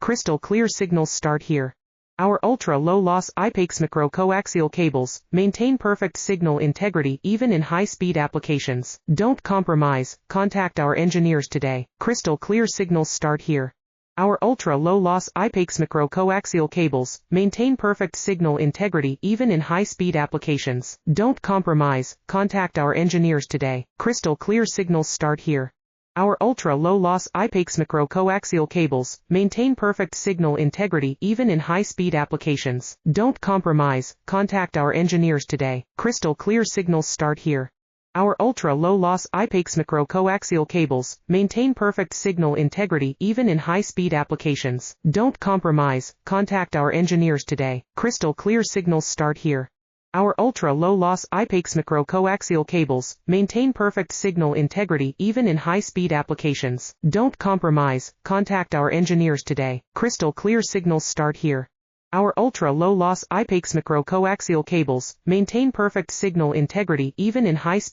Crystal clear signals start here. Our ultra-low-loss IPACE micro-coaxial cables maintain perfect signal integrity even in high-speed applications. Don't compromise, contact our engineers today. Crystal clear signals start here. Our ultra-low-loss IPACE micro-coaxial cables maintain perfect signal integrity even in high-speed applications. Don't compromise, contact our engineers today. Crystal clear signals start here. Our ultra-low-loss IPACE micro-coaxial cables maintain perfect signal integrity even in high-speed applications. Don't compromise, contact our engineers today. Crystal clear signals start here. Our ultra-low-loss IPACE micro-coaxial cables maintain perfect signal integrity even in high-speed applications. Don't compromise, contact our engineers today. Crystal clear signals start here. Our ultra-low-loss IPACE micro-coaxial cables maintain perfect signal integrity even in high-speed applications. Don't compromise, contact our engineers today. Crystal clear signals start here. Our ultra-low-loss IPACE micro-coaxial cables maintain perfect signal integrity even in high-speed